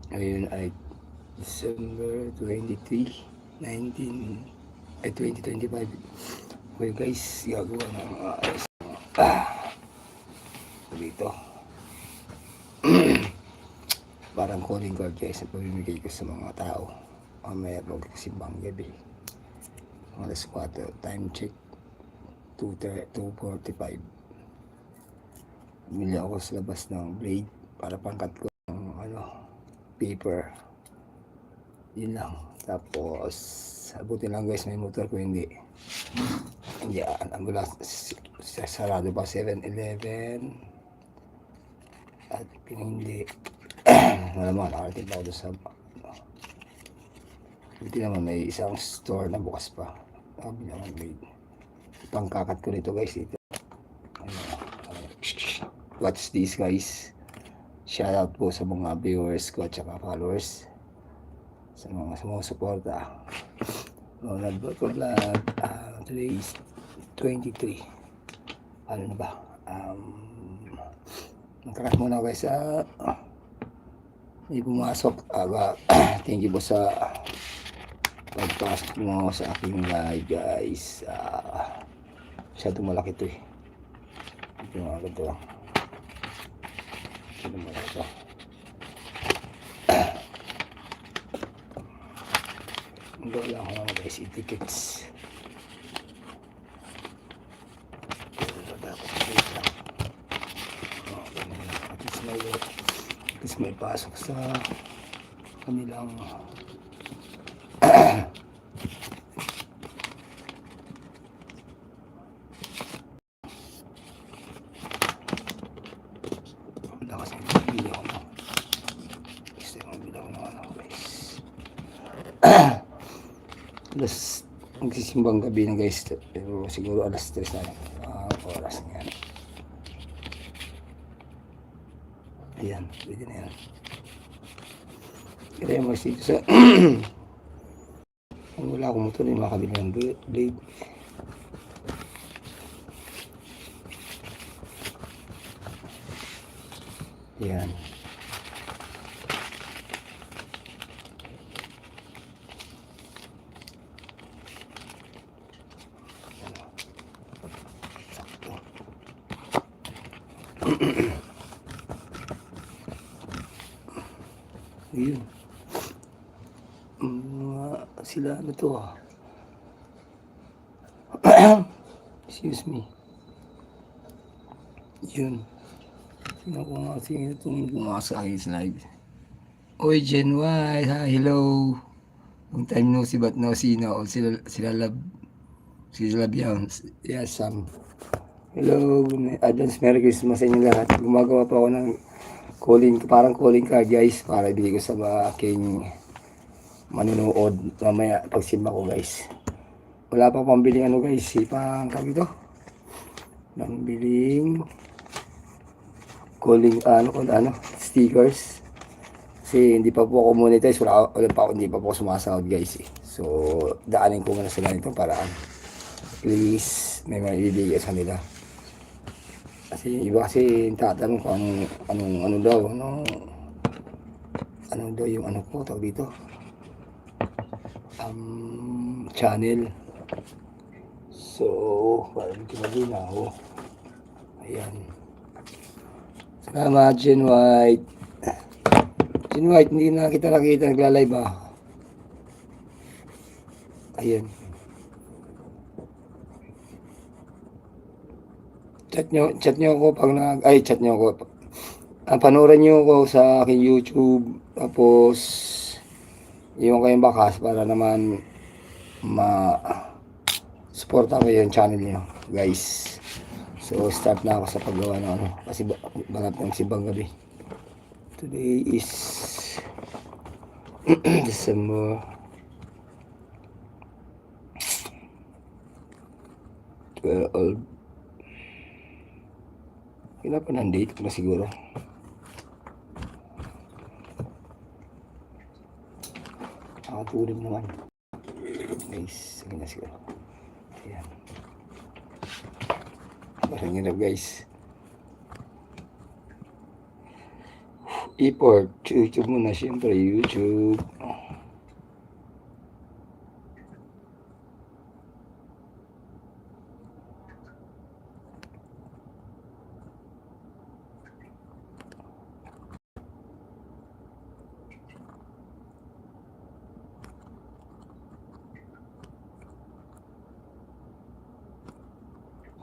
Ngayon ay December 23, 2025. Okay guys, gagawa ng dito. Parang calling card guys na pamimigay ko sa mga tao. Mamaya magsimbang gabi. Alas 4, time check 2:45. Bumili ako sa labas ng blade para pangkat ko ng paper. Yun lang. Tapos abutin lang guys, may motor ko hindi wala, sarado pa 7-Eleven at pinindi. Wala mga nakarating pa ako doon sa buti naman may isang store na bukas pa. Sabi naman blade pangkakat ko nito guys. Ito watch this guys. Shout out po sa mga viewers ko at saka followers, sa mga sumusuporta. Ronald Botco Vlog. Today is 23. Ano na ba? Magkakat muna guys sa hindi pumasok. Thank you po sa pagpasok mo sa aking live guys. Masyadong malaki ito eh. Ito mga ganito lang. Ito mga ito. Wala ko naman guys, i-tickets. At least may pasok sa kanilang wala kasi bili ako ng gusto yung bili ako ng guys. Alas magsisimbang gabi na guys, pero siguro alas 3 na oras nga. Ayan, pwede na yan. Kaya mas dito sa wala akong motor, yung makabili ng blade. Ayan. Ayun. Sila ano to excuse me. Yun. Sino ko nga sino itong bumasa akin sa live. Oy Gen Y, hi, hello. Long time no see but no see no. Sila love. Sila love yan. Yes, hello, advance Merry Christmas sa inyo lahat. Gumagawa pa ako ng parang calling card guys, para ibigay ko sa mga aking manunood mamaya pagsimba ko guys. Wala pa pambiling ano guys, pang kami to. Pambiling calling stickers. Kasi hindi pa po ako monetize, hindi pa po ako sumasahod guys eh. So, daanin ko muna sa ganito paraan. Please, may maibigay sa nila. Kasi iba kasi tatanong ko anong daw yung ano ko tawag dito channel. So parang kinaginaw. Ayan, salamat Gen White. Gen White, hindi na kita nakita nagla-live Ayan, chat nyo ako pag chat nyo ako. Panoorin nyo ako sa aking YouTube. Tapos iwan kayong bakas para naman support ako yung channel nyo guys. So start na ako sa paggawa ng kasi balap ng simbang gabi. Today is December 12. Kailan pa ng date ko na siguro. Nakatulog naman guys, sige na siguro. Ayan, parang hirap guys. import. YouTube muna, siyempre, YouTube.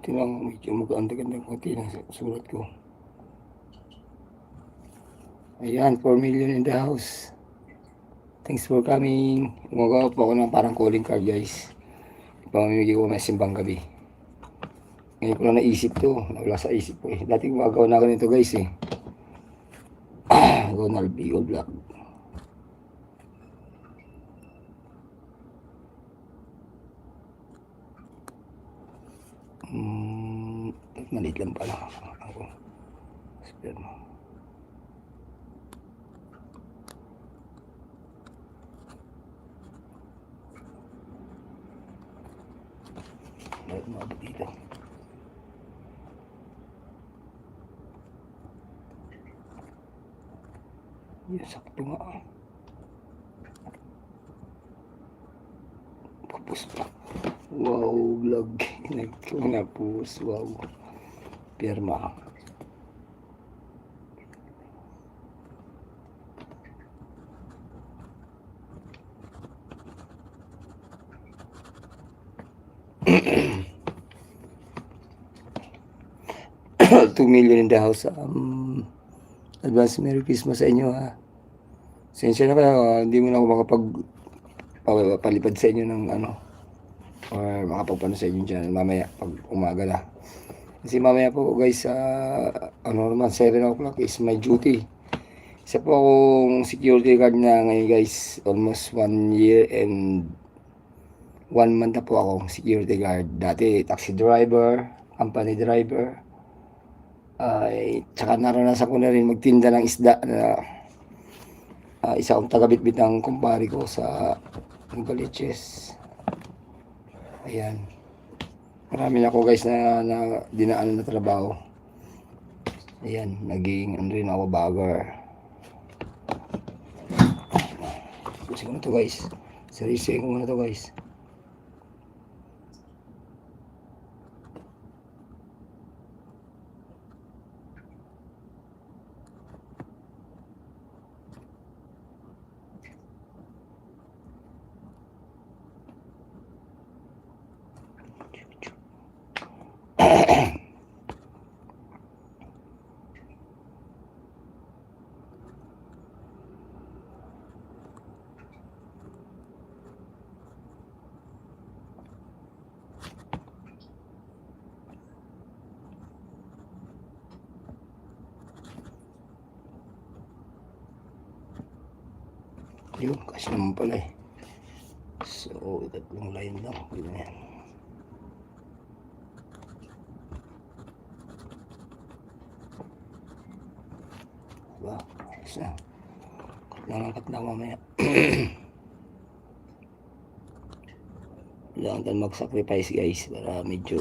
Tinang medyo maganda-ganda konti ng sulat ko. Ayan, 4 million in the house. Thanks for coming. Gumagawa po ako ng parang calling card, guys. Ipamimigay ko may simbang gabi. Ngayon ko lang naisip to. Nawala sa isip ko eh. Dati gumagawa na ganito, guys eh. Ronald Bigo Vlog. Maliit lang pala ako. Sperma. Bakit mabot dito? Yan, sakto nga. Kapos pa. Wow, vlog. Nagkunapos. Wow. Pirma. $2 million in the house. Advance Merry Christmas sa inyo ha. Sensya na pala, hindi mo na ako makapagpalipad sa inyo ng ano, or makapagpano sa inyo dyan mamaya pag umaga na. Kasi mamaya po guys, ano naman, 7 o'clock is my duty. Isa po akong security guard na ngayon guys, almost 1 year and 1 month na po akong security guard. Dati taxi driver, company driver, tsaka naranasan ko na rin magtinda ng isda na isa akong tagabitbit ng kumpare ko sa Galiches. Ayan. Marami na ako guys na dinaanan na trabaho. Ayan, naging ano rin ako bagger. Pusin ko na to guys. Seryosin ko muna to guys. Yun, kasi naman pala eh. So, tatlong line lang. Yun na yan. Diba? Ayos na. Kat lang mamaya. Kailangan tayo mag-sacrifice guys para medyo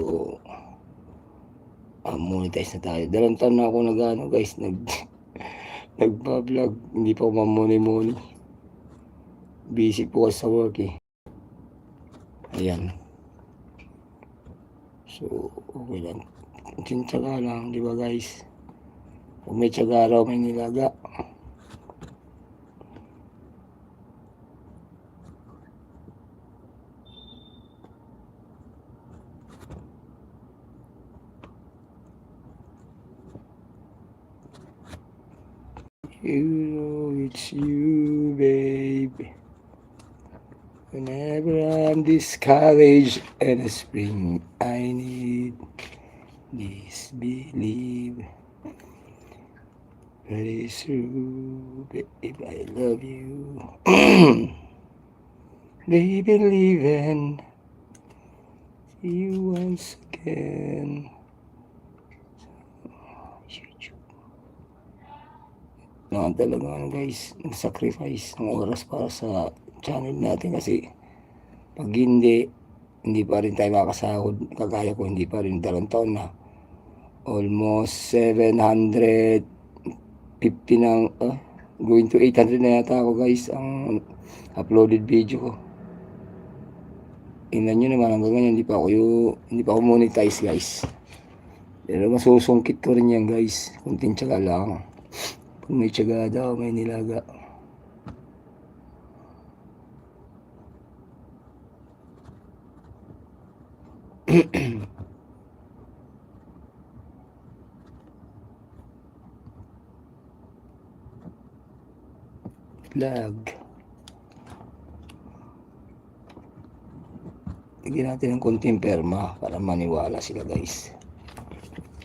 monetize na tayo. 2 taon na ako nag-ano guys, nagpa-vlog. Hindi pa ako mamuni-muni. Busy po kasi sa work eh. Ayan. So, okay lang. Tintsaga lang, di ba guys? Kung may tsaga raw, may nilaga. You know it's you, babe. Whenever I'm discouraged in the spring, I need this believe. It is true, babe, I love you. Baby, live and see you once again. Talaga guys, nag-sacrifice ng oras para sa channel natin kasi pag hindi pa rin tayo makakasahod. Kagaya ko, hindi pa rin 2 taon na. Almost 750 50 ng, going to 800 na yata ako guys, ang uploaded video ko. Tingnan nyo naman hanggang ngayon, hindi pa ako monetize guys. Pero masusungkit ko rin yan guys, kunting tiyaga lang. Pag may tiyaga daw, may nilaga. Vlog. Lagyan natin ng konting perma para maniwala sila guys.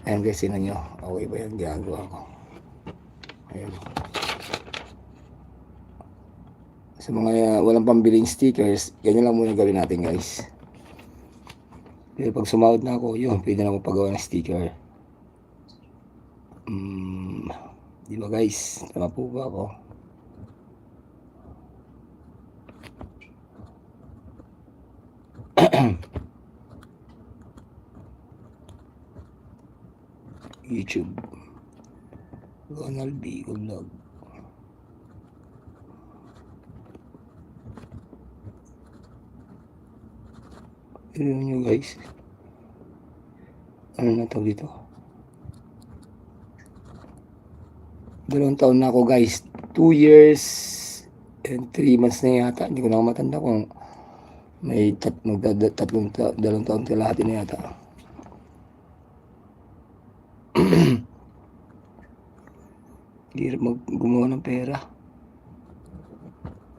Ayan guys, sinan nyo. Okay ba yan ginagawa ko? Ayan. Sa mga walang pambiling stickers, ganyan lang muna gawin natin guys. Pero pag sumahod na ako, yun, pwede na ako paggawa ng sticker. Di ba guys? Tama po ba ako? YouTube Ronald B. Vlog. Tignan nyo guys, ano na tawag dito, 2 taon na ako guys, 2 years and 3 months na yata. Hindi ko na matanda kung may 2 taon kalahati na yata. Hirap gumawa ng pera.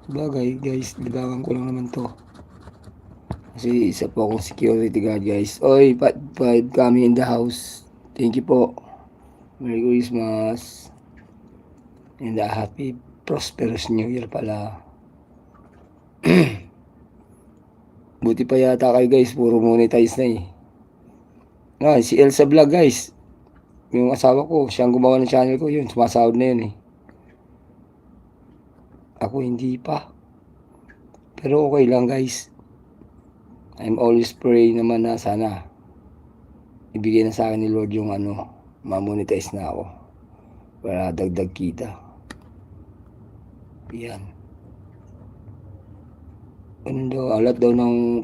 Sabagay guys, libangan ko lang naman to. Kasi isa po akong security guard guys. Oy, Pat kami in the house. Thank you po. Merry Christmas. And a happy prosperous New Year pala. Buti pa yata kayo guys, puro monetize na eh. Si Elsa Vlog guys. Yung asawa ko, siyang gumawa ng channel ko, yun, sumasahod na yun eh. Ako hindi pa. Pero okay lang guys. I'm always praying naman na sana ibigay na sa akin ni Lord yung ma-monetize na ako para dagdag kita. Yan. Alat daw ng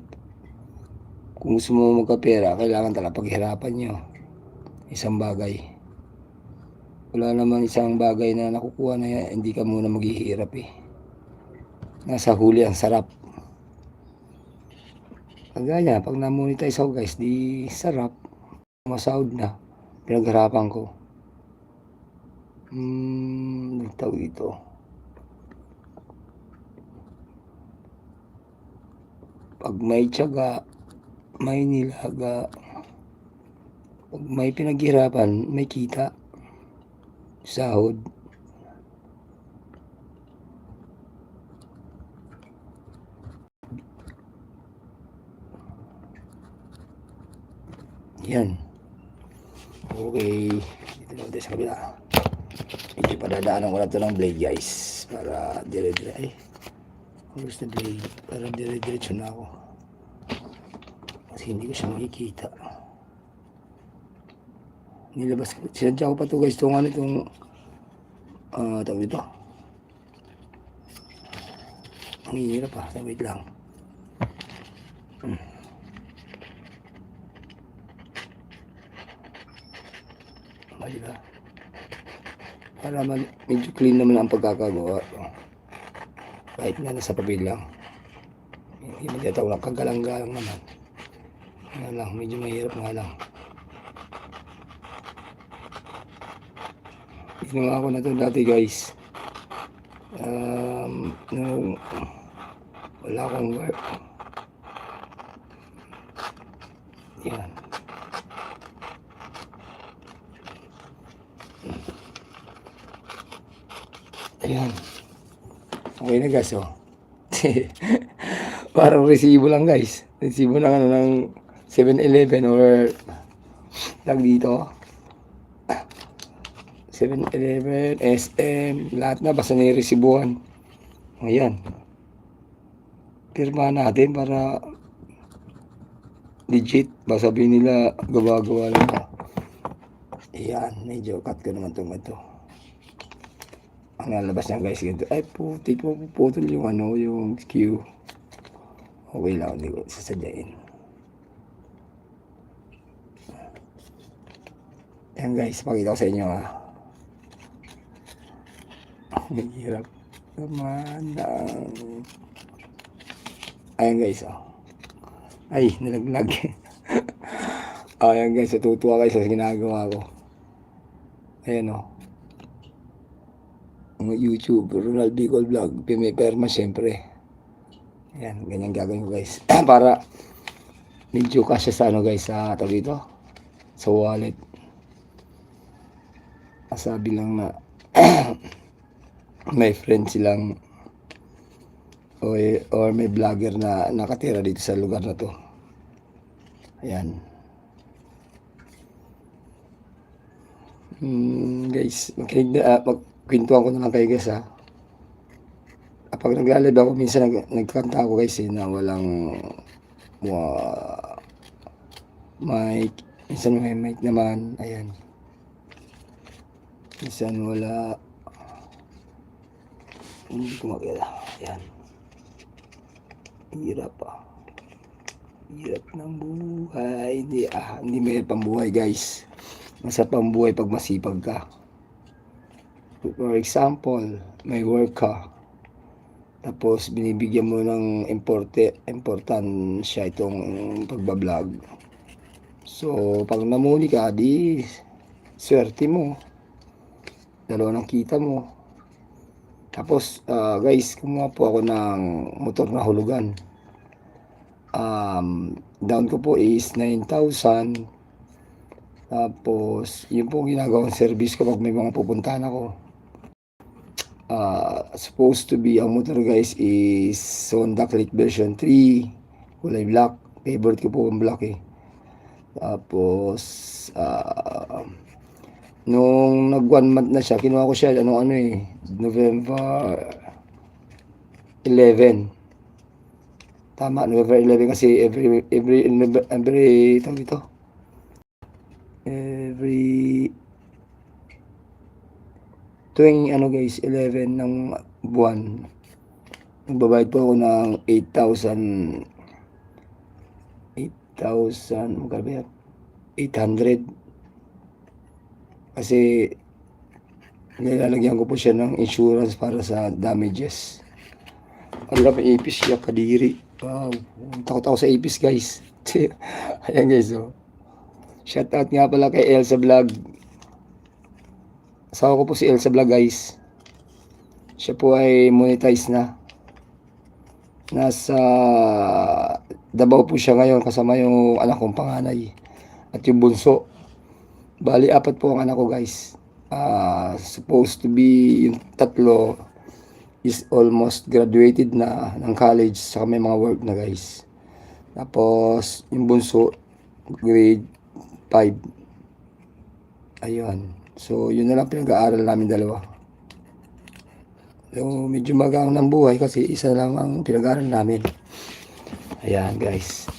kung gusto mo magkapera, kailangan talaga paghirapan nyo. Isang bagay. Wala naman isang bagay na nakukuha na hindi ka muna maghihirap eh. Nasa huli ang sarap. Kagaya, pag na-monetize ako guys, di sarap. Masahod na. Pinagharapan ko. Nagtawag ito. Pag may tiyaga, may nilaga. Pag may pinaghirapan, may kita. Sahod. Yan. Okay. Dito naman tayo sa kabila. Medyo padadaanan ko na ito ng blade guys. Para dire-dire. Where's the blade? Para dire-diretso na ako. Kasi hindi ko siya makikita. Nilabas ko. Sinadya ko pa ito guys. Itong tawag ito. Ang hirap pa. Wait lang. Diba? Para medyo clean naman ang pagkakagawa. Kahit nga nasa papel lang. Hindi magtataw lang. Kagalang-galang naman. Nga lang. Medyo mahirap nga lang. Ginawa ko na ito dati guys. Wala akong work. Yan. Ayan. Okay na guys, oh. Parang resibo lang guys. Resibo lang ng 7-Eleven or tag dito. 7-Eleven, SM, lahat na basta niresibuhan. Ayan. Pirma natin para legit. Basta sabihin nila gawa-gawa lang. Ayan, medyo cut ko naman itong ito. Ang lalabas niya guys, ganito. Ay, putik mo, puputol yung ano, yung queue. Okay lang, hindi ko sasadyain. Ayan guys, pakita ko sa inyo ha. Mahirap naman ng... Ayan guys, oh. Ay, nalaglag. Ayan guys, natutuwa kayo sa ginagawa ko. Ayan oh. Mga YouTube, Ronald Bicol Vlog, Perma syempre. Ayan, ganyan gagawin ko guys. Para medyo kasya sa ano guys, sa tawag dito, sa wallet. Sabi lang na may friend silang or may vlogger na nakatira dito sa lugar na to. Ayan. Guys, magkwentuhan ko na lang kayo guys ha. Kapag naglalib ako, minsan nagkanta ako guys na walang mic. Minsan may mic naman. Ayan. Minsan wala. Hindi ko makita. Ayan. Hirap pa. Hirap ng buhay. Hindi may pambuhay guys. Masarap ang buhay pag masipag ka. For example, may work ka. Tapos binibigyan mo ng importansya itong pagbablog. So, pag namuli ka, di swerte mo. Dalawa ng kita mo. Tapos, guys, kumuha po ako ng motor na hulugan. Down ko po is 9,000. Tapos, yun po ginagawang service ko pag may mga pupuntahan ako. Supposed to be, ang motor guys is Honda Click version 3. Kulay black. Favorite ko po ang black eh. Tapos, nung nag 1 month na siya, kinuha ko siya, November 11. Tama, November 11 kasi every tawag ito. Tuwing guys, 11 ng buwan, nagbabayad po ako ng 8,000, magkano ba yan? 800. Kasi nilalagyan ko po siya ng insurance para sa damages. Alam, ipis siya, kadiri. Wow, takot ako sa ipis guys. Ayan guys, oh. Shout out nga pala kay Elsa Vlog. Asawa ko po si Elsa Vlog guys. Siya po ay monetize na. Nasa Davao po siya ngayon kasama yung anak kong panganay at yung bunso. Bali, 4 po ang anak ko guys. Supposed to be yung 3 is almost graduated na ng college, saka may mga work na guys. Tapos yung bunso grade 5. Ayun. So yun na lang pinag-aaral namin dalawa. So medyo magang ng buhay kasi isa lang ang pinag-aaral namin. Ayan guys.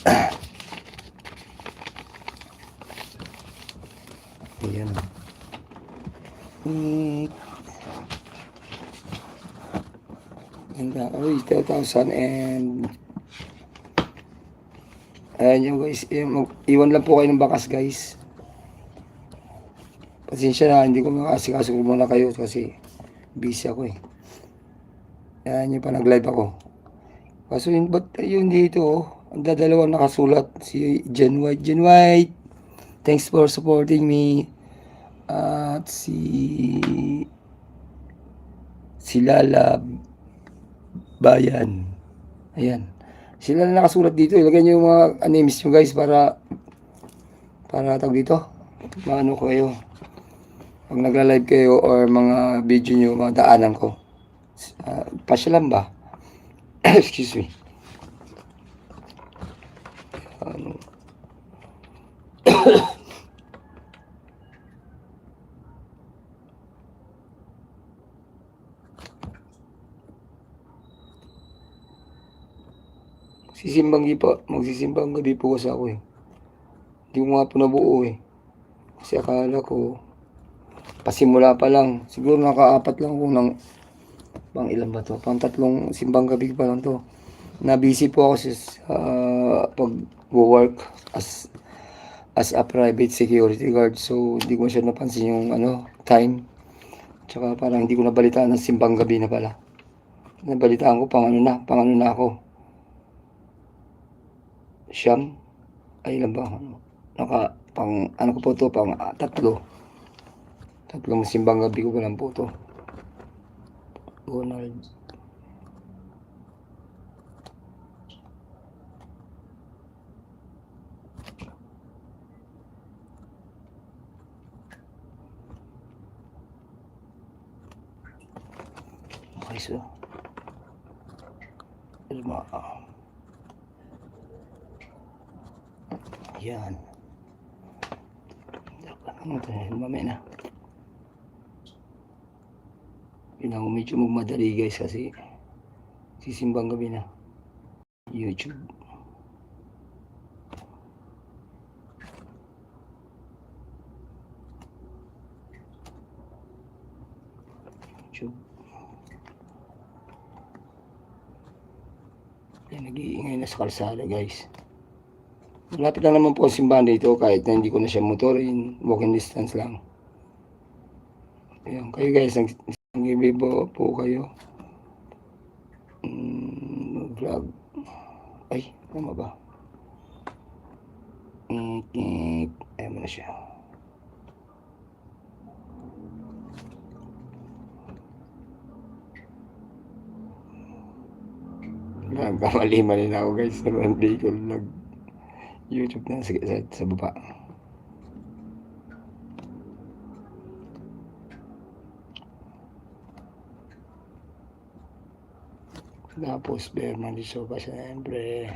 Ayan. Ganda. Uy, 2,000 and... Ayan yung guys. Iwan lang po kayo ng bakas guys. Pasensya na, hindi ko makasikaso muna kayo kasi busy ako eh. Ayan yung pa nag-live ako. Kaso yun, ba't yun dito oh? Ang dadalawang nakasulat. Si Jen White. Jen White! Thanks for supporting me. At si Lala Bayan. Ayan. Sila na nakasulat dito. Ilagay nyo yung mga names nyo guys para tawag dito. Maano ko kayo. Pag nagla-live kayo or mga video nyo, mga daanan ko. Pasyalan ba? Excuse me. Magsisimbang gabi po kasi ako eh. Hindi ko nga po nabuo eh. Kasi akala ko pasimula pa lang. Siguro nakaapat lang ako ng, pang ilan ba to? Pang tatlong simbang gabi pa lang to. Na-busy po ako sa pag-work as a private security guard. So, hindi ko siya napansin yung time. Tsaka parang hindi ko nabalitaan ng simbang gabi na pala. Nabalitaan ko pang ano na ako. Siyam? Ay, ilan ba? Ano ko po to, pang tatlo. Tatlong simbang gabi ko pa lang po to. Ronald. Okay, so. Yan. Ano ito? Mamaya na. Yun ako medyo magmadali guys kasi sisimbang gabi na. YouTube. Yan, nag-iingay na sa kalsada guys. Malapit lang naman po ang simbahan dito kahit na hindi ko na siya motorin, walking distance lang. Ayan, kayo guys, nag-ibibo po kayo. Vlog. Ay, tama ba? Ayan mo na siya. Nagkamali-mali na ako guys. Hindi ko YouTube na sa baba. Tapos Berman Liso pa siyempre.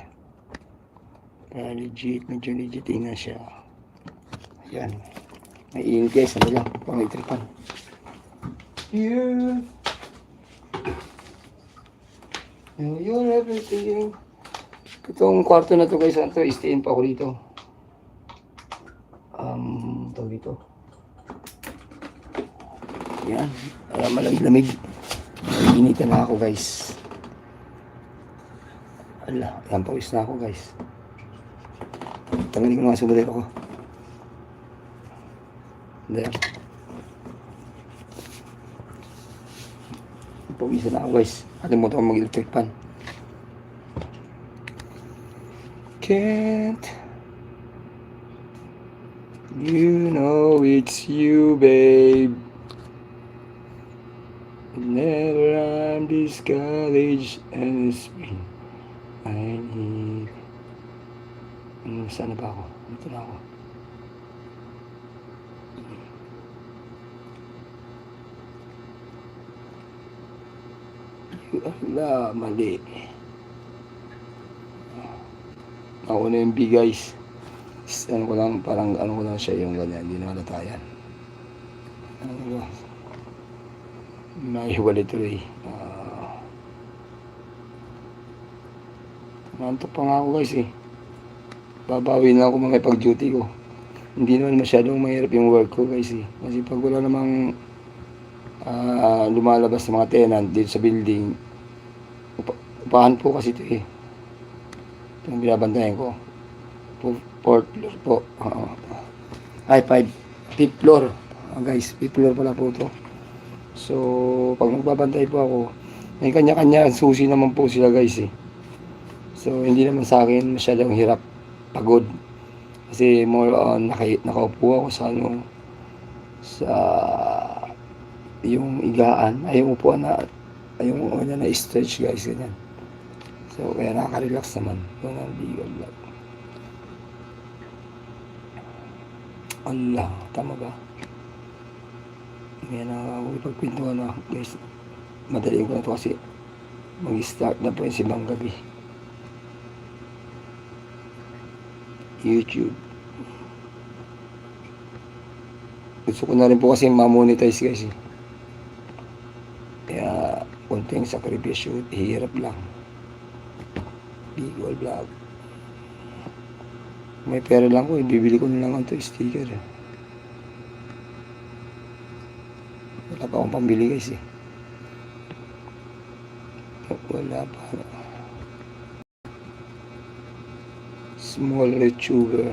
Para medyo legit na siya. Ayan. May init guys, ano lang, pang-itripan. Yeah. Yun, everything. Itong kwarto na to guys, stay-in pa ako dito. Ito dito. Yan. Malamig-lamig. Initan na ako guys. Ala, yan pawis na ako guys. Tanggalin ko na nga sumulero ko. There. Pawisan na ako guys. Alimutan ko mag-electric fan. Can't you know it's you, babe? Never I'm discouraged and spring. I need. Saan na ba ako? Dito na ako. Ala, mali. Ako na yung B guys. Ano ko lang, parang ano ko lang siya yung ganyan. Hindi na halata yan. Ano ba? Nahiwalay tuloy. Nantok pa nga ako guys eh. Babawin lang ako mga pag-duty ko. Hindi naman masyadong mahirap yung work ko guys eh. Kasi pag wala namang lumalabas sa mga tenant dito sa building, upahan po kasi ito eh. Itong binabantayan ko. 4th floor po. Ay, 5th floor. Guys, 5th floor pala po ito. So, pag nagbabantay po ako, may kanya-kanya susi naman po sila guys eh. So, hindi naman sa akin masyadong hirap, pagod. Kasi more on nakaupo ako sa sa yung igaan, ay yung upuan na, ay yung na stretch guys, ganyan. So, kaya nakaka-relax naman. Yung nang-bigal vlog. Allah, tama ba? May nakakapagpintuan na guys. Madali ko na ito kasi mag-start na po yung simbang gabi. YouTube. Gusto ko na rin po kasi ma-monetize guys eh. Kaya konting sakripisyo, hirap lang. Bigol vlog. May pera lang ko, bibili ko na lang ito sticker eh. pa akong pambili guys eh. Wala pa. Small YouTuber.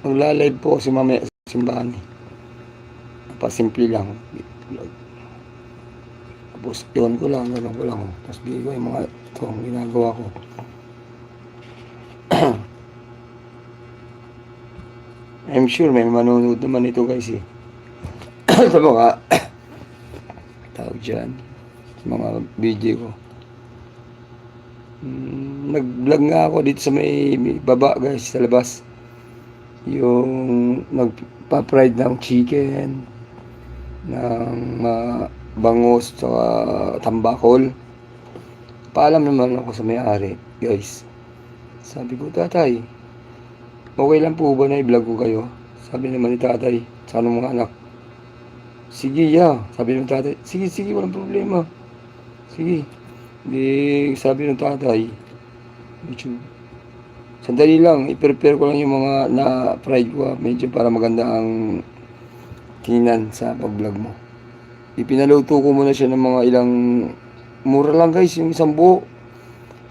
Magla-live po si mamaya sa simbahan. Pasimple lang. Tapos yun ko lang, gano'n ko lang. Tapos bigay ko yung mga ito, ginagawa ko. I'm sure may manonood naman ito guys eh. Sa mga tawag dyan, sa mga video ko. Nag-vlog nga ako dito sa may baba guys, sa labas. Yung nagpa-fried ng chicken, ng bangus, sa tambakol. Paalam naman ako sa may-ari, guys. Sabi ko, tatay, okay lang po ba na i-vlog ko kayo? Sabi naman ni tatay, sa anong mga anak. Sige, ya. Sabi ng tatay, sige, walang problema. Sige. Di, sabi ng tatay, YouTube. Sandali lang, i-prepare ko lang yung mga na-fried ko. Medyo para maganda ang tingnan sa pag-vlog mo. Ipinaluto ko muna siya ng mga ilang, mura lang guys, yung isang buo.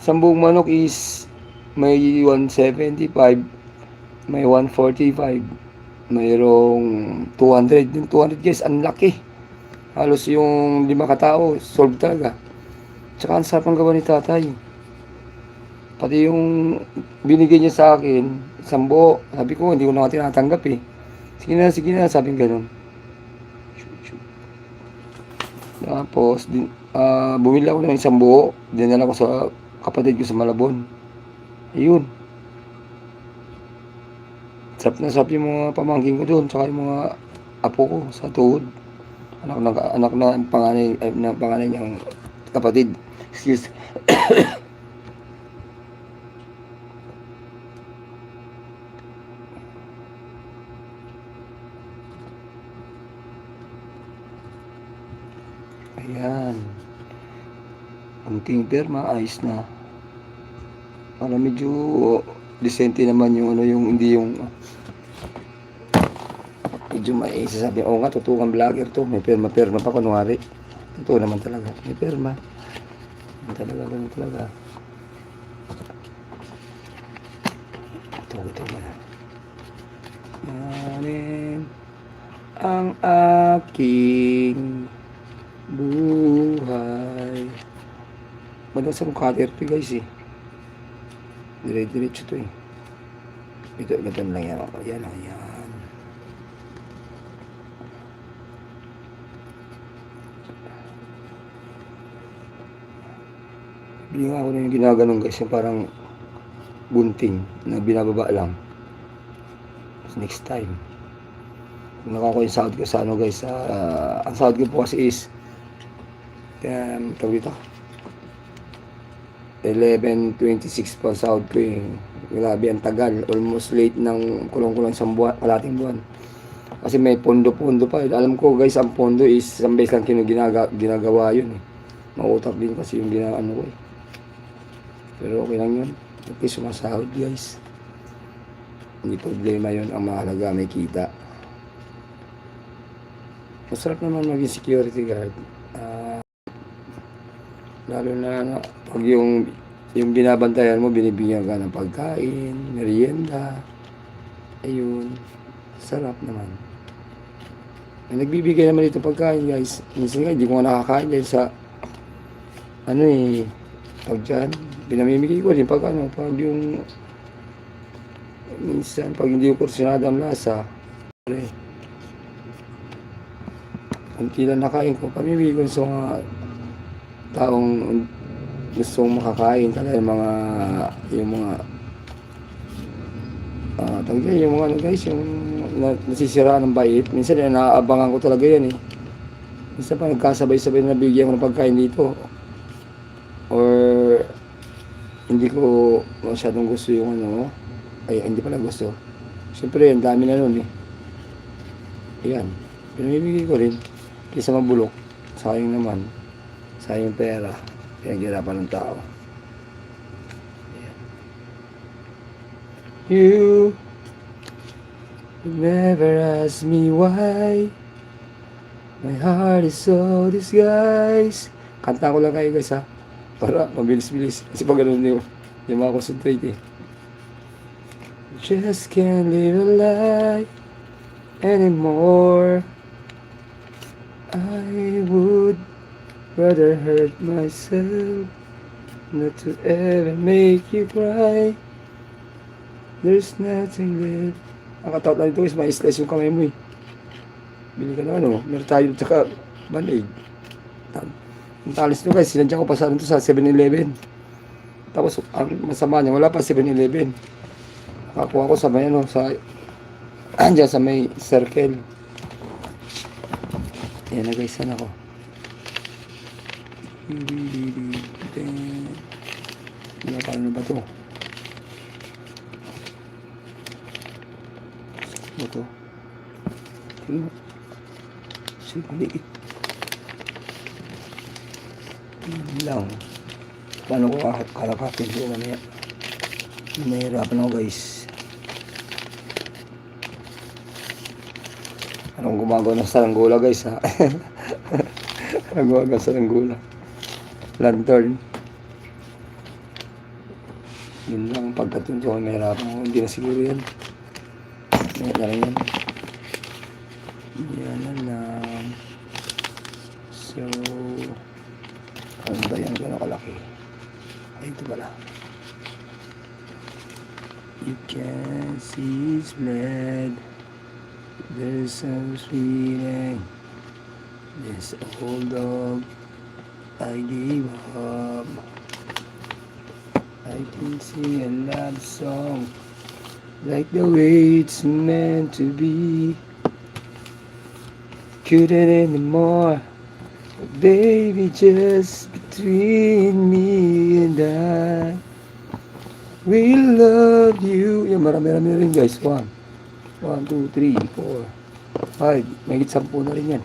Isang buong manok is may 175, may 145, mayroong 200. Yung 200 guys, ang laki. Halos yung 5 katao, solve talaga. Tsaka ang sarap ang gawa ni tatay. Pati yung binigay niya sa akin, isang buo. Sabi ko, hindi ko na tinatanggap eh. Sige na, sabi gano'n. Tapos, bumili ako ng isang buo. Dinala ko sa kapatid ko sa Malabon. Ayun. Sarap na sarap yung mga pamangkin ko doon, tsaka yung mga apo ko sa tuhod. Anak na panganay niyang kapatid. Excuse. Ayan. Kunting perma, ayos na. Para medyo decente naman yung yung hindi yung medyo may sasabi, nga, totoo kang vlogger to. May perma pa kunwari. Totoo naman talaga. May perma. Ganun talaga. Ito ba? Amen. Ang aking buhay. Madalas akong cutter to guys eh. Dire-diretso to eh. Ito lang yan. Yan. Bili nga ako na yung ginaganon guys, yung parang gunting na binababa lang. Next time nakako yung sahod ko sa guys, ang sahod ko po kasi is tawag dito 11.26 po sahod ko eh. Grabe ang tagal, almost late ng kulong-kulong isang buwan, kalating buwan kasi may pondo pa. Alam ko guys, ang pondo is isang beses lang ginagawa yun eh. Mautak din kasi yung ginaano ko eh. Pero okay lang yun, at least sumasahod guys, hindi problema yun. Ang mahalaga may kita. Masarap naman maging security guard, lalo na pag yung binabantayan mo, binibigyan ka ng pagkain, merienda. Ayun, sarap naman. May nagbibigay naman dito pagkain guys. Minsan nga hindi ko nga nakakain dahil sa pag dyan pinamimigay ko din pag yung minsan pag hindi ko kursinado ang lasa, kunti lang nakain ko, pamimigay ko sa mga taong gustong makakain talaga, yung mga guys, yung nasisira ng bait. Minsan naaabangan ko talaga yan eh. Minsan pa nagkasabay-sabay na bigyan ko ng pagkain dito, or hindi ko masyadong gusto yung hindi pala gusto. Siyempre ang dami na nun eh. Yan. Pinamimigay ko rin. Kaysa mabulok. Sayang naman. Sayang pera. Pinaghirapan ng tao. Ayan. You never ask me why my heart is so disguised. Kanta ko lang kayo guys ha. Para mabilis-bilis. Kasi pag ganun yung mga concentrate eh. Just can't live a life anymore. I would rather hurt myself not to ever make you cry. There's nothing left. Ang kataot lang ito is ma-slice yung kamay mo eh. Bili ka na ano, meron tayo tsaka Band-Aid. Ang talis nyo guys, sinadya ko pa sa 7-Eleven. Tapos ang masama niya, wala pa 7-Eleven. Nakakuha ko sa may ano, dyan sa may circle. Ayan na guys, saan ako? Paano ba to? Ano to? Sige. Lang. Paano ko kalakatin ko mamaya? Nahihirapan ako guys. Anong gumagawa ng saranggola guys ha? Anong gumagawa ng saranggola? Lantern. Yun lang pagkatunto ko nahihirapan ako. Hindi na siguro yan. Ngayon na lang yan. Yan na lang. So, ano ba yan? Gano'ng kalaki? Ay, ito pala. You can see his blood. There's some sweet. This old dog I gave up. I can sing a love song like the way it's meant to be. Couldn't anymore, but baby, just between me and I will love you. Yan, marami-rami rin guys. 1, 2, 3, 4, 5. May 10 na rin yan.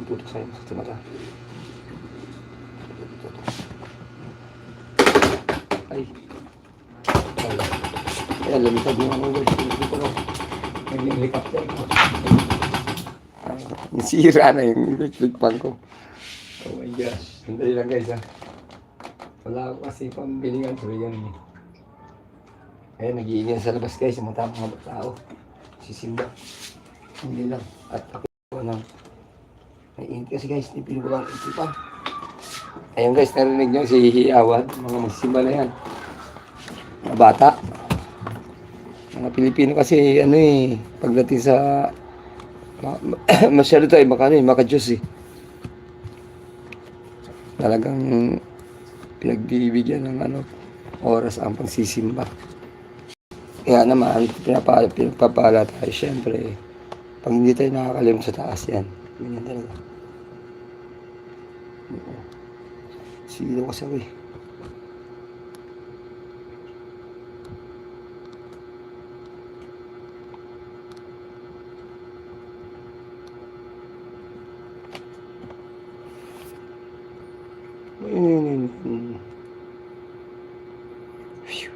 Tutok sa'yo sa mata. Ay. Ayan, lamikad yung ano guys. Naging helicopter ko. Sira na yung electric fan ko. Oh my gosh. Sandali lang guys ha. Wala ako kasi pambilingan ko yan eh. Ayan, nag-iingan sa labas guys. Yung mga tao. Sisimba. Hindi lang. At ako ng naiinit kasi guys. Nipin ko lang ito pa. Ayan guys, narinig nyo si Hihiawad. Mga magsisimba na yan. Mga bata. Mga Pilipino kasi ano eh. Pagdating sa masyado tayo maka-Diyos eh. Talagang pinagbibigyan ng ano, oras ang pagsisimba. Kaya naman, pinagpapala tayo syempre. Pag hindi tayo nakakalimot sa taas yan. Ganyan talaga. Sigaw kasi ako eh. Phew.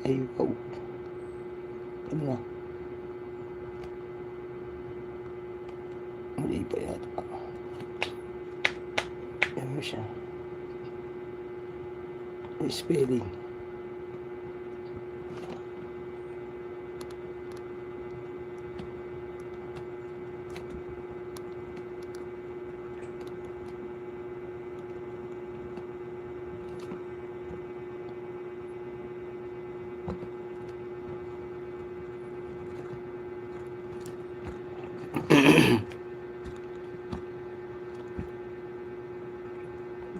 Ay, ikaw. Ano na? Mali pa yata. Yan mo siya. Spelling.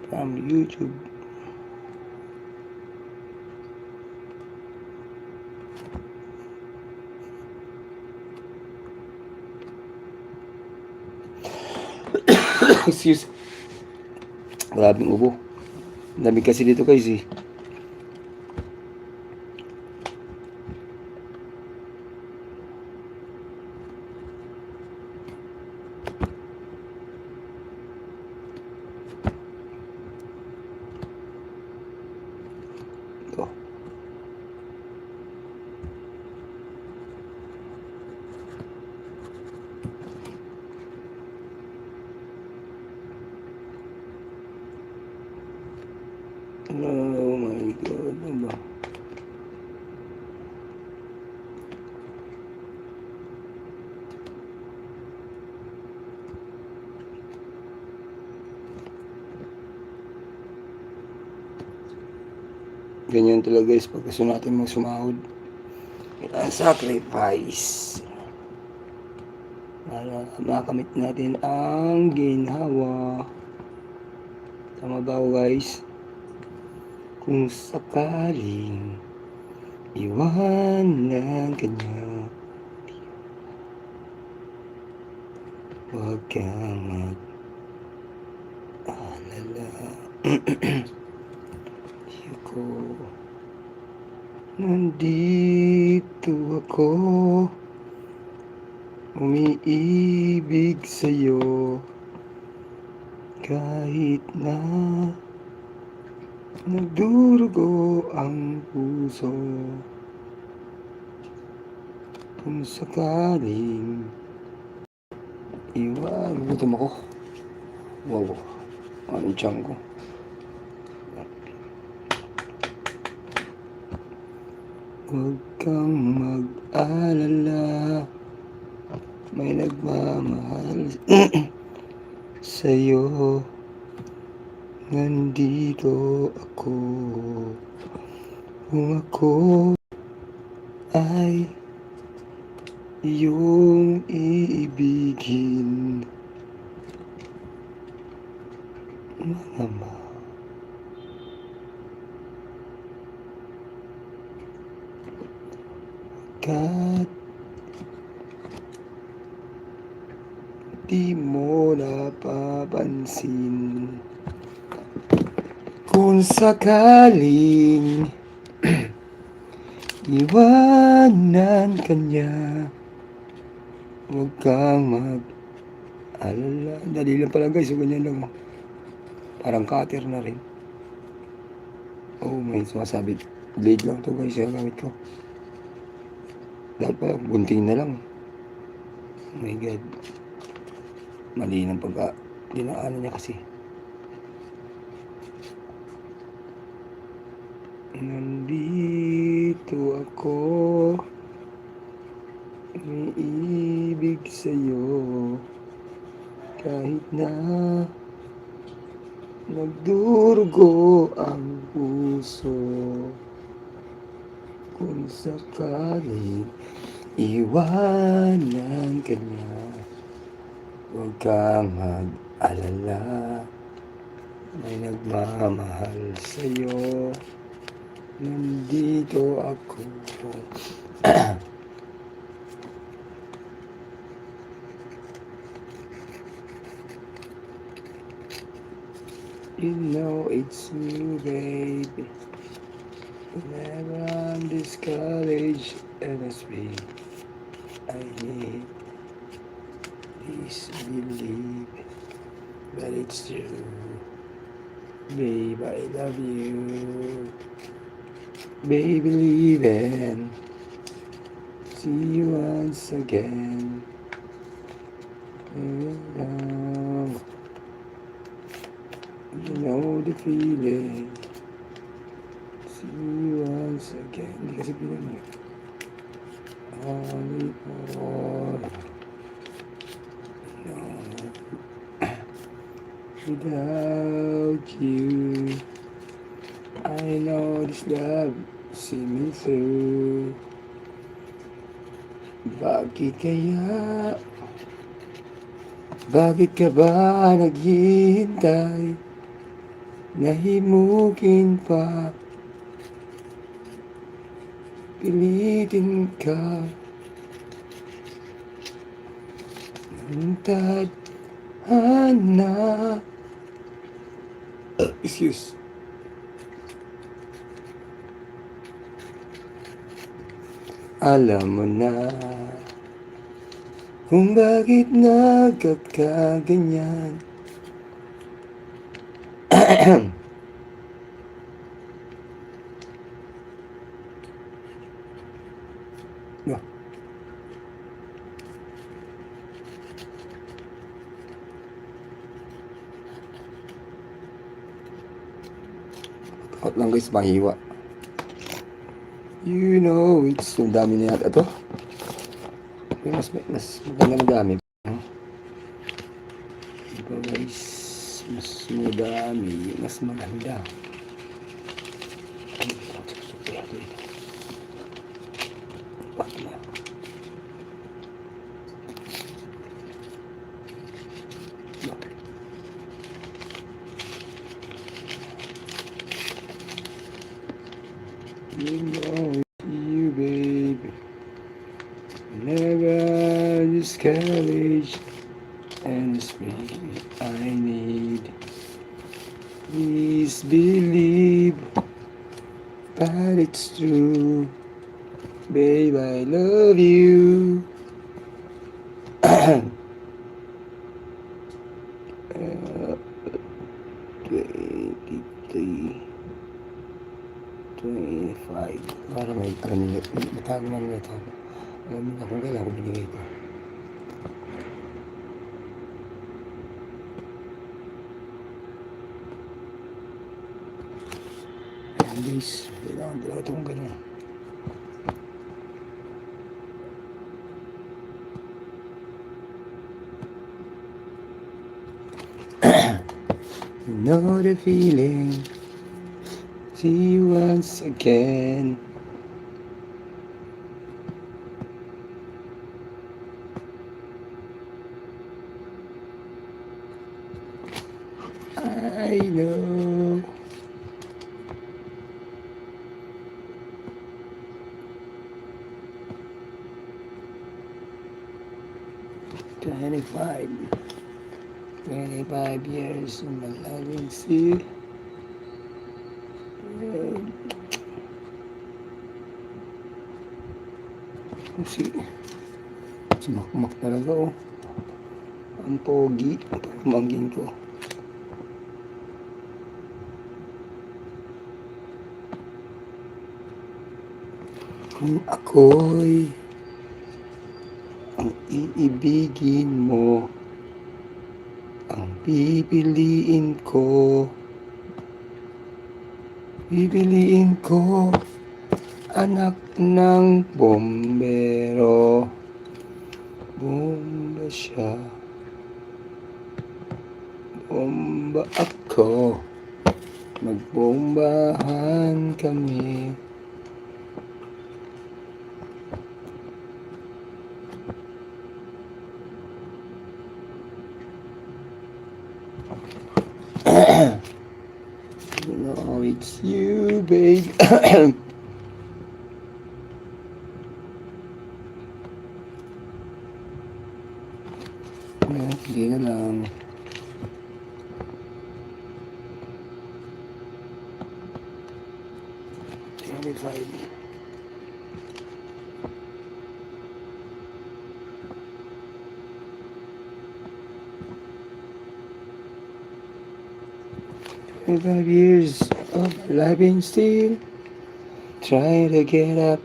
From YouTube. Excuse. Grabing ubo. Lamig kasi dito guys eh. Ito. Oh my God, ano ba? Ganyan talaga guys, pag gusto natin magsumahod. Kailangan sacrifice. Para makamit natin ang ginhawa. Tama ba ako guys? Kung sakaling iwanan ka niya, huwag kang mag-alala. Ko, nandito ako, umiibig sa'yo, kahit na nagdurugo ang puso. Kung sakaling gutom ako. Wow, anong tiyan ko? Huwag kang mag-alala, may nagmamahal sa'yo. Nandito ako, kung ako ay iyong iibigin. Mga kat di mo napapansin, kung sakaling iwanan ka niya, huwag kang mag-alala. Dali lang pala guys, so ganyan lang. Parang cutter na rin. Oh, may sumasabit. Blade lang to guys, yung gamit ko. Dahil pa, gunting na lang. Oh my God. Mali ng dinaanan niya kasi. Nandito ako, umiibig sa'yo, kahit na nagdurugo ang puso. Kung sakaling iwanan ka niya, huwag kang mag-alala, may nagmamahal sa'yo. Nandito ako. You know it's you, baby. Whenever I'm discouraged and I speak, I need this belief that it's true. Babe, I love you. Baby, believe in. See you once again. You know the feeling. See you once again. Hindi kasi pinag only for no. Without you, I know this love see me through. Bakit kaya Bakit ka ba naghihintay? Nahimukin pa, pilitin ka ng tadhana. Excuse. Alam mo na kung bakit nagkakaganyan. No. Takot lang guys, mahiwa. You know, it's ang dami na yata to. Mas maganda madami. Diba guys, mas madami, mas maganda. You know you, baby, never discouraged, and it's me I need. Please believe, but it's true, babe, I love you. 23, 25. Para may matago na nila ito. Alam mo na kung kailan ko binigay ito. Ayan guys, kailangan talaga itong ganyan. You know the feeling. See you once again. I know. "25 years in the loving sea." Si Makmak talaga oh. Ang pogi, pamangkin ko. Kung ako'y ang iibigin mo, ang pipiliin ko, anak ng bombero. Bomba siya, bomba ako, magbombahan kami. You know it's you, babe. Hindi na lang. Five years of life and still trying to get up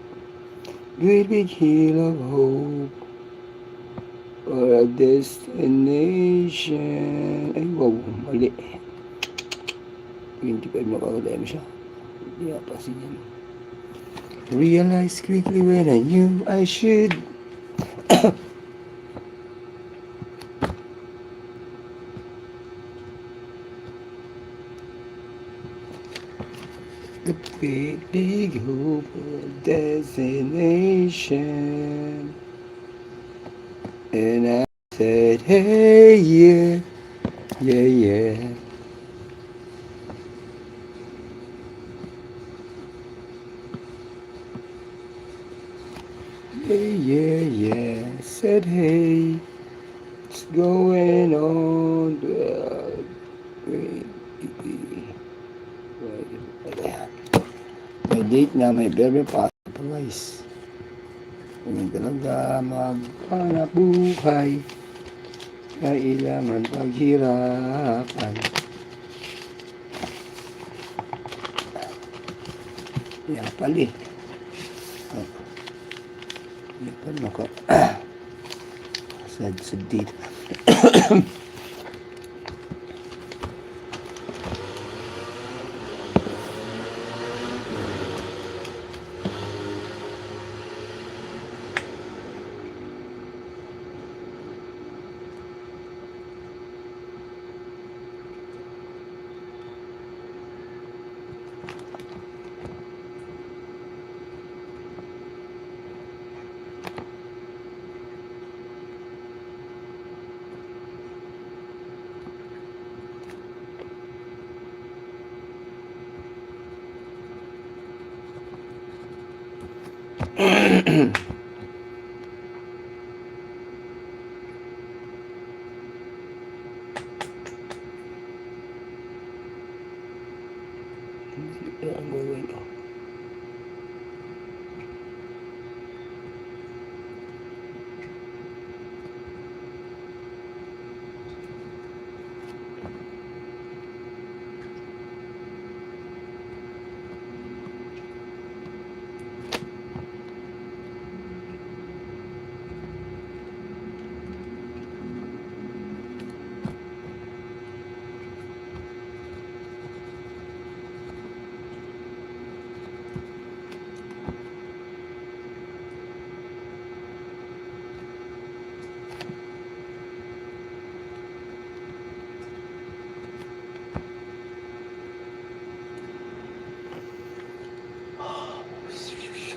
with big hill of hope or a destination. Ay, wow, mali. 25 makakala mo siya. Hindi pa siya. Realize quickly when I knew I should. The big hope of destination. And I Said, hey, yeah, yeah, yeah. Yeah, yeah, yeah. Said, hey, what's going on? May date na, may very positive guys. Ganyan talaga maghanap buhay. Kailangan paghirapan. Yan pala eh. Oh, yan pala ako. Sad dito. Ang gawin ko.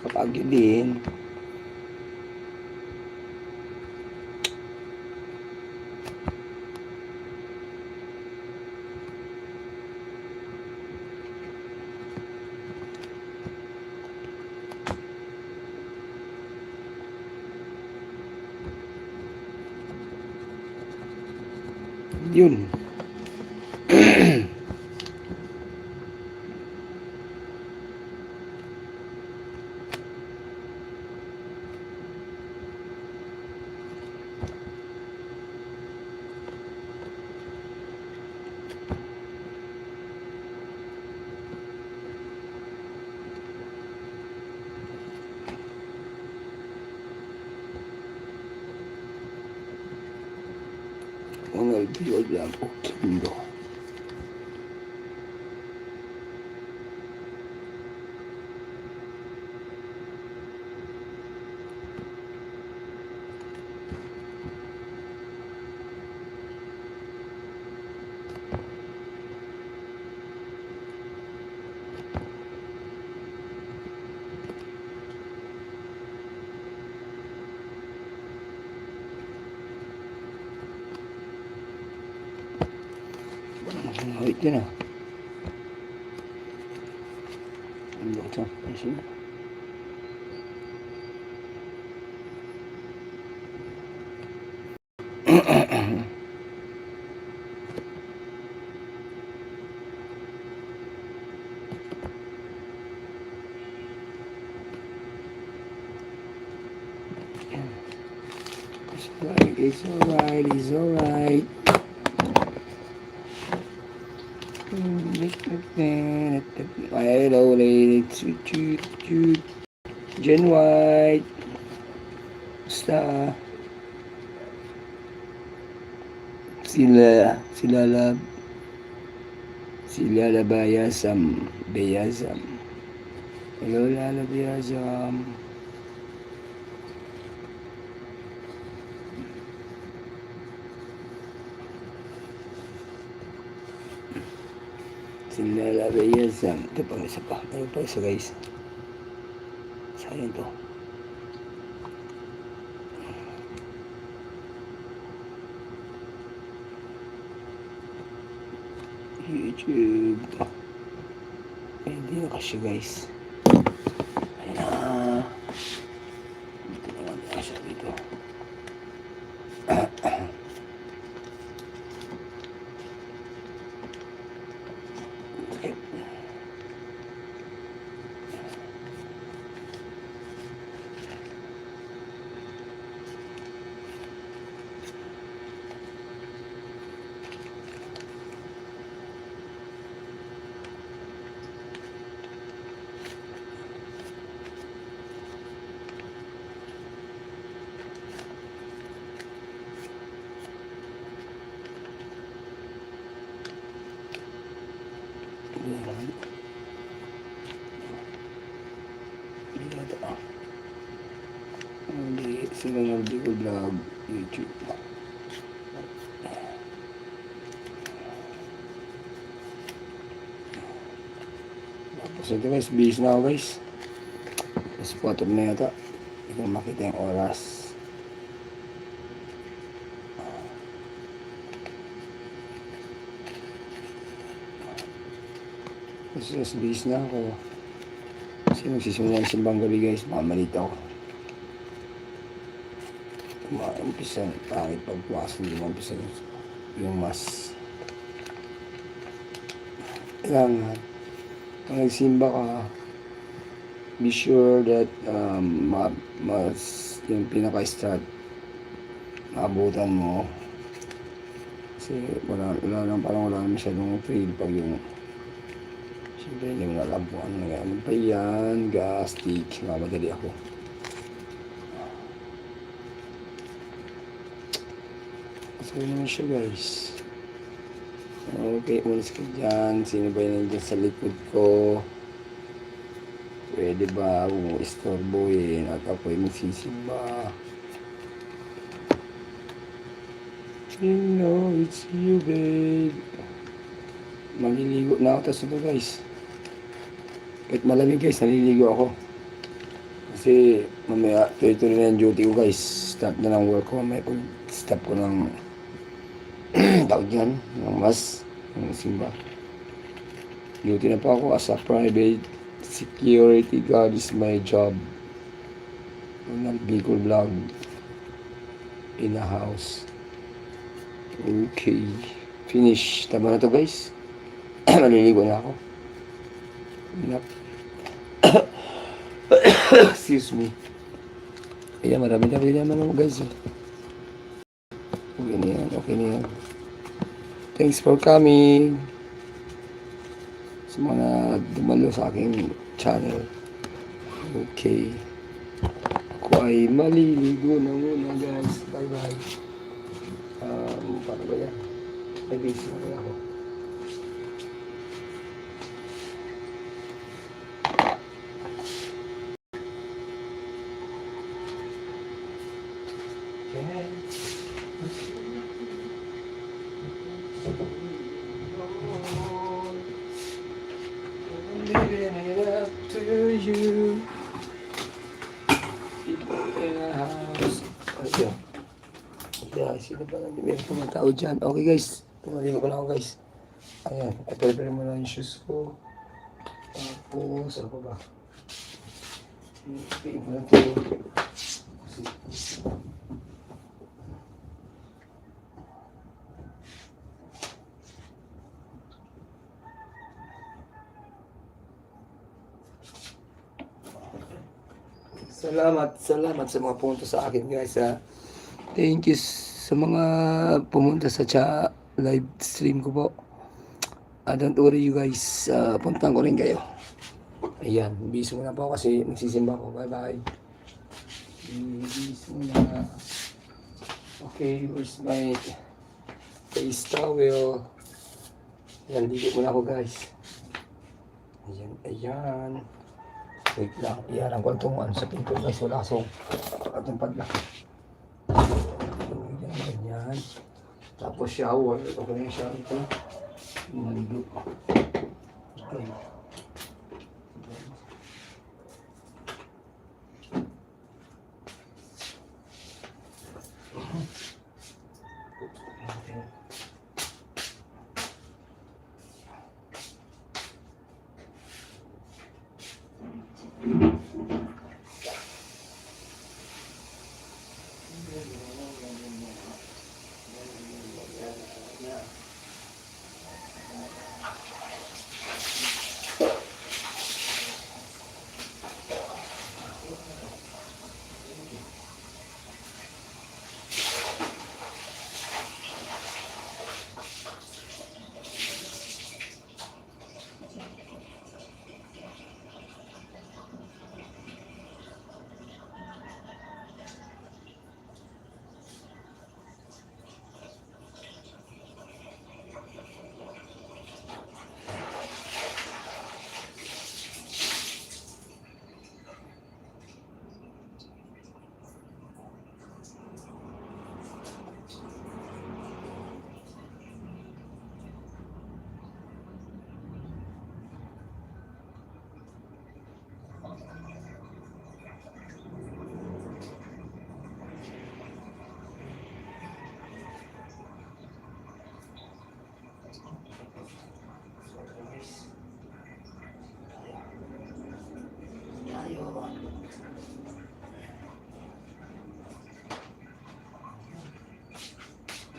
Kapag din. Yun. Mga biyod lang po kindo. Wait yun ah. Ano ito? Ayun. It's alright, it's alright. Hello, ladies. Shoot. Gen White. Basta. Sila lab. Sila labayasam. Bayasam. Hello, lalabayasam. Sila labayasam. Ito pang isa pa. Mayroon pa isa guys. Sayang to. YouTube. Eh, hindi na kasi guys. Ayan na. Dito naman na siya dito. Okay. Hindi sila nag-video vlog YouTube. Tapos ito guys, busy na ako guys. Mas 4 na yata. Hindi ko makita yung oras. Mas busy na ako. Kasi magsisimula ng simbang gabi guys. Mamalit ako. Umpisa, pangit pagpuas. Hindi mo umpisa yung mas. Kailangan, pag nagsimba ka, be sure that yung pinaka-start, maabutan mo. Kasi wala naman masyadong thrill pag yung siyempre hindi mo alam kung ano nga. Ano pa yan? Gas, stick. Mamadali ako. So yun naman siya guys. Okay, umalis ka dyan. Sino ba yun nandiyan sa likod ko? Pwede ba kung istorbohin at ako'y magsisimba? You know it's you, babe. Maliligo na ako. Tapos ito guys, kahit malamig guys, naliligo ako. Kasi mamaya tuloy-tuloy na yung duty ko guys. Start na ng work ko. Mamaya stop ko ng tawag yan, ng mas, ng simba. Duty na pa ako as a private security guard is my job. Nag-Bicol vlog in a house. Okay, finish. Tama na to guys. Maliligo na ako. Excuse me. Kaya marami na rin naman ako guys. Okay na yan, okay na yan. Thanks for coming. Sa mga dumalo sa aking channel. Okay. Ako ay maliligo na muna guys. Bye bye. Paano ba yan? May busy na kaya ako. Okay. Leaving it up to you. People in a house. Ayan. Yeah, sino ba lang? Meron pa mga tao dyan. Okay guys. Tumaligo ko na ako guys. Ayan. I-prepare mo na yung shoes ko. Tapos, ano pa ba? Okay, mo na ito. Salamat sa mga pumunta sa akin guys. Thank you sa mga pumunta sa live stream ko po. Don't worry you guys. Puntahan ko rin kayo. Ayan, busy muna po kasi nagsisimba ko. Bye bye. Busy muna. Okay, where's my face towel? Ayan, ligo muna ako guys. Ayan. Wait lang, iarang ko itong sa pinto guys, wala kasong atong padlock. Ganyan. Tapos shower, okay na yung shower ito. Maligo. Okay.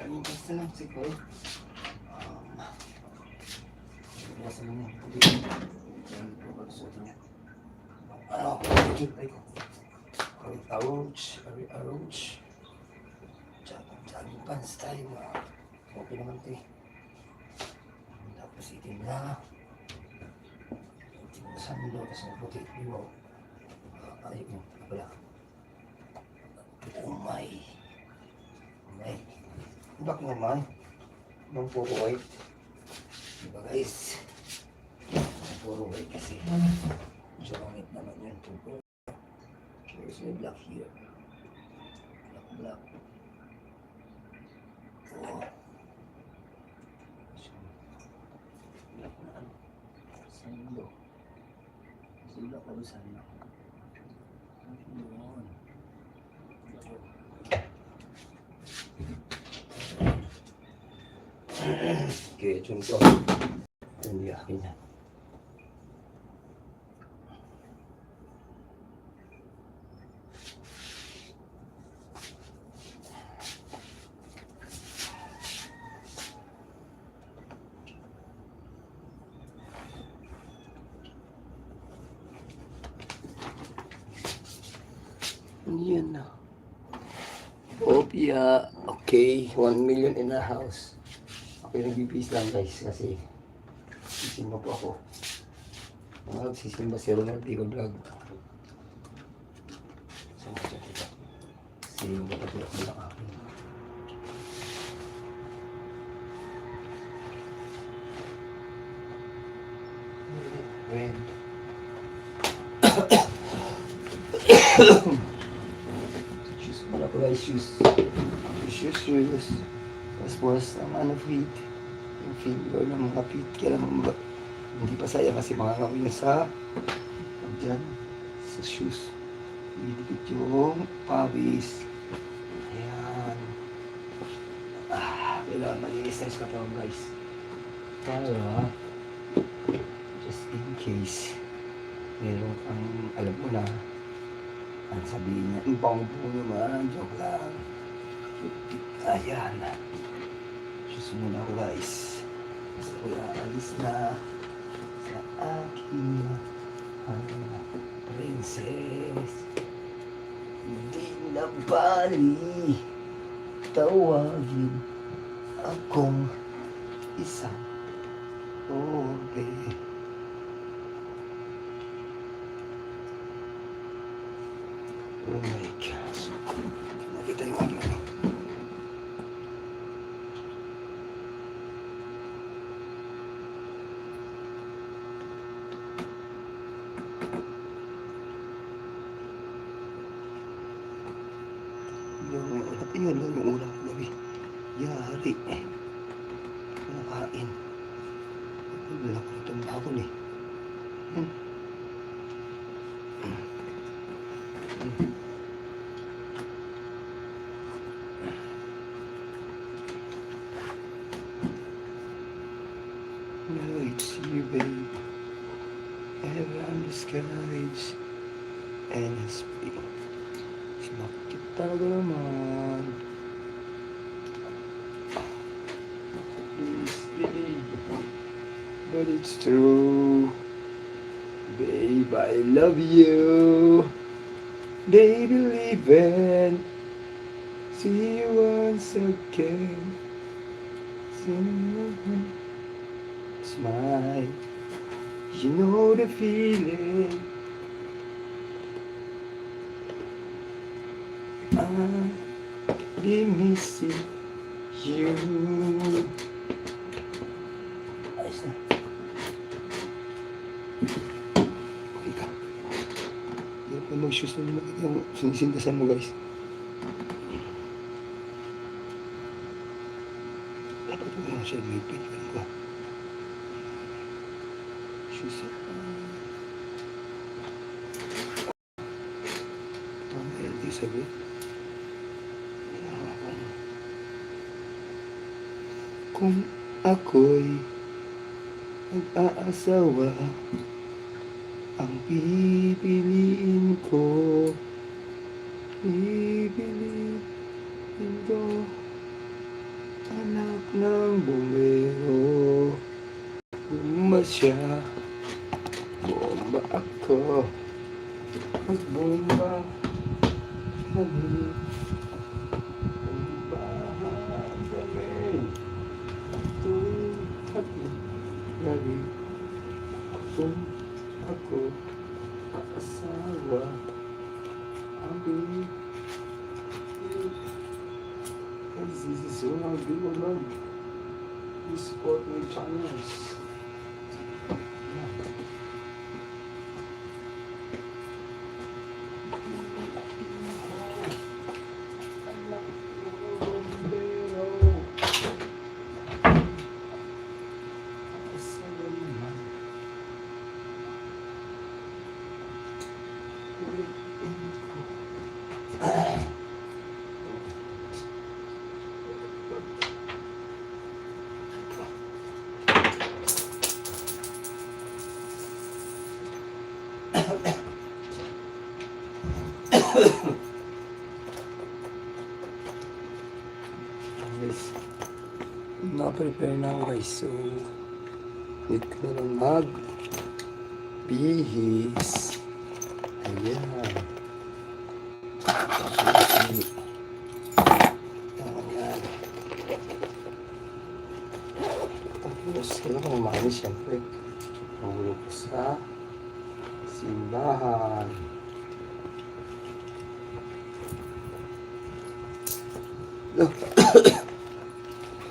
Basta lang siguro. Basta lang yan. Ano? Ouch. Ouch. Jogging pants tayo. Okay naman ito eh. Tapos itim na. Itim na sando. Tapos maputi. Wow. Ayun. Wala. Oh my. Bak naman. Nung puro white. Diba guys? Puro white kasi. Medyo pangit naman yun. There's no black here. Black. Oh. Black na ano? Sando. Black na sando. Yun. Okay, contoh. Hindi akin yan. Yan na. Opia. Okay, 1 million in the house. Okay, nag-bipis lang guys kasi sisimba po ako. Sisimba si Ronald Digo Vlog. Saan ko siya kita? Sisimba pa tulak mo lang akin. When? Shoes pala ko guys, shoes. Shoes. Tapos ang ano feet. Yung finger ng mga feet. Kaya naman hindi pa sayang kasi mga ngawin sa dyan sa shoes. Didikit yung pawis. Ayan. Kailangan malinis na yung katawan guys. Para just in case meron kang alam mo na ang sabihin niya, ang bango naman, joke lang. Ayan. Diyos muna ako guys. Basta ko aalis na sa aking princess. Hindi na bali tawagin akong isang pobre. Oh my gosh. Nakita yung aking ano. Yun lang yung ulam ko gabi. Yari. Nakain. Wala ko itong bakon eh. No, it's you, babe. I have underscouraged NSP. Bakit talaga naman? Please believe, but it's true. Babe, I love you. Baby, live and see you once again. Smile, you know the feeling. I'll be missing you. Ayos na. Okay ka. Hirap na mag-shoes na yung sinisindasan mo, guys. Dapat mo na siya may pilihan ko. Shoes na. Ang healthy sabi. Kung ako'y nag-aasawa, ang pipiliin ko, anak ng bumero. Bomba siya, bomba ako, magbomba kami, bombahan kami. Tuwing gabi, kung ako asawa, ang pipiliin. This is so hard to learn. You support my channels. Guys, na-prepare na ako guys, so need ko na lang mag-bihis. Ayan. Ayan. Tapos, kailangan kumain siyempre. Mahulog ko sa simbahan. Look.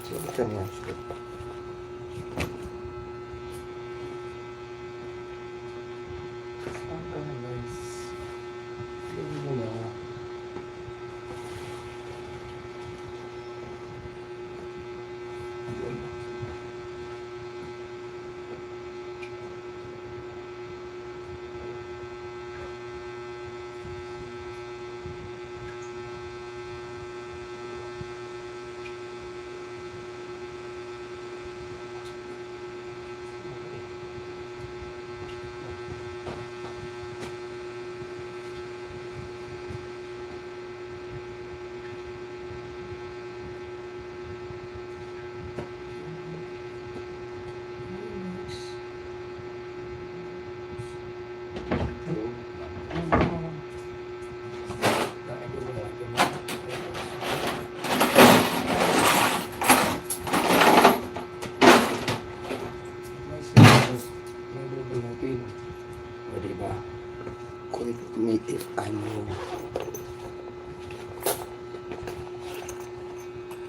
So, ito niya. O diba? Kulit native ano.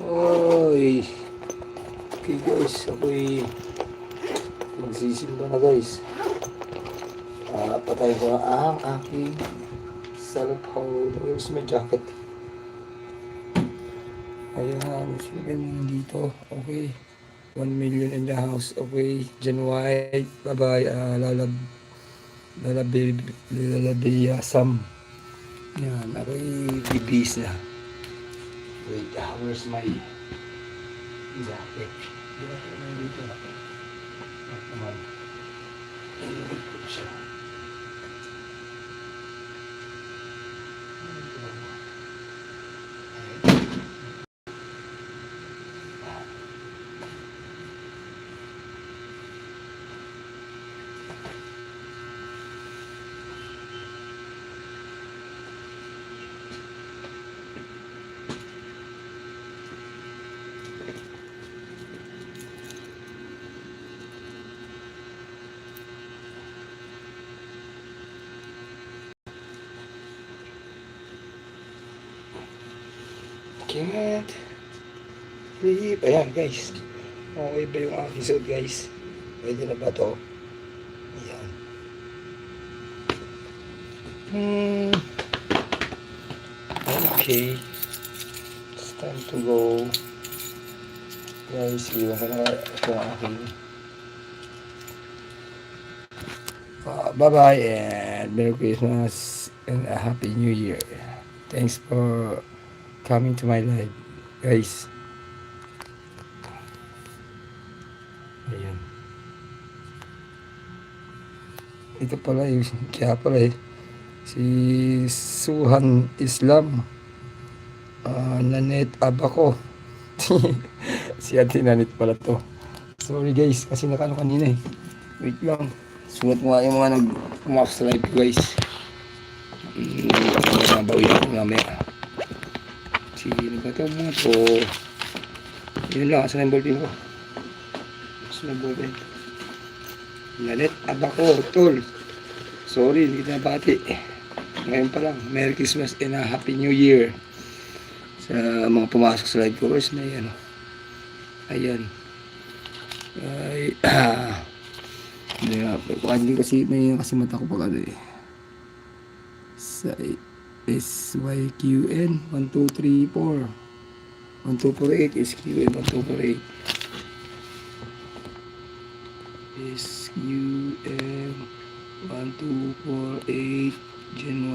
Oy. Okay guys, ako'y magsisimba na guys. Patay ko ang aking cellphone. Where's my jacket? Ayan, sigan dito. Okay. 1 million in the house. Okay. Jen White. Bye-bye. Lalabi Sam. Yan. Ako'y bibis na. Wait, where's my jacket? Dito na dito. Come on. Siya. Can't believe. Ayan guys. Okay ba yung aking suit guys? Pwede na ba to? Ayan. Okay. It's time to go. Guys, iwan ko na ito ang aking. Bye-bye and Merry Christmas and a Happy New Year. Thanks for coming to my life, guys. Ayan. Ito pala yung, kaya pala si Suhan Islam. Nanet Abako. Si Ate Nanet pala to. Sorry guys, kasi nakano kanina eh. Wait lang. Sulat mo nga yung mga nag-pumasok sa live guys. Mabawi ako mamaya. Sige, ba ito mga to? Yun lang, asan ang ballpen ko? Asan ang ballpen? Nanet Abako, tol. Sorry, hindi kita nabati. Ngayon pa lang, Merry Christmas and a Happy New Year. Sa mga pumasok sa live course na yan. Ayan. Ay, hindi nga. Hindi kasi, may kasi mata ko pag ano eh. Sa SYQN 1234 1248 SQN 1248 SQN 1248 Gen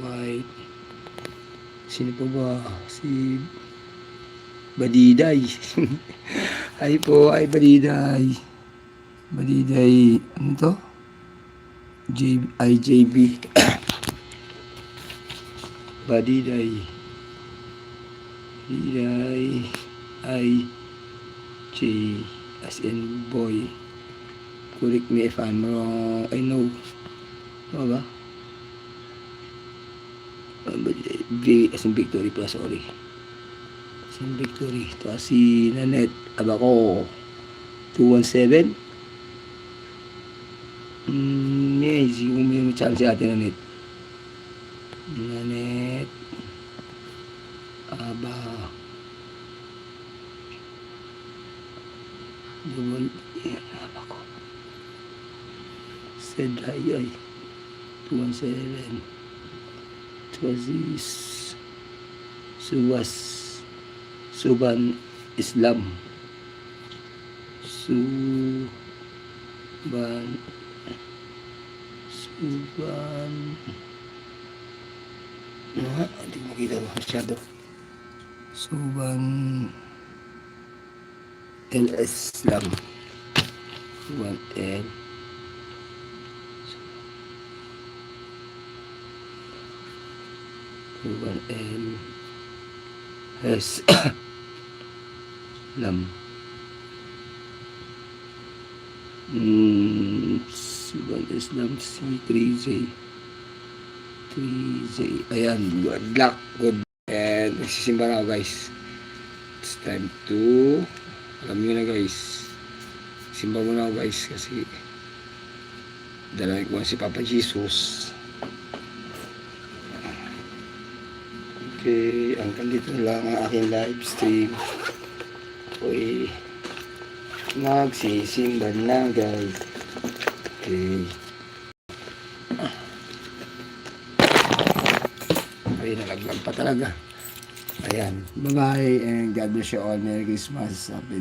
White. Sino pa ba? Si Badiday. Ay po, ay Badiday. Badiday, ano to? IJB. Badiday. Badiday. IJ. As in boy. Correct me if I'm wrong. I know. Ano ba? As in Victory pala, sorry. As in Victory. Ito si Nanet Abako 217. Siguro may chance si Ate Nanet. Nanet Abako. Said ay 217. Suban Islam. Suban hindi mo kita masyado. Suban Islam. Suban Suban Islam. Suban Islam si 3J. Ayan, good luck, good. And nagsisimba na ako guys. It's time to, alam nyo na guys, simba muna ako guys kasi dalawin ko si Papa Jesus. Okay, hanggang dito lang ang aking live stream. Okay, magsisimba na guys. Okay. Ay, nalaglag pa talaga. Ayan. Bye-bye and God bless you all. Merry Christmas. Happy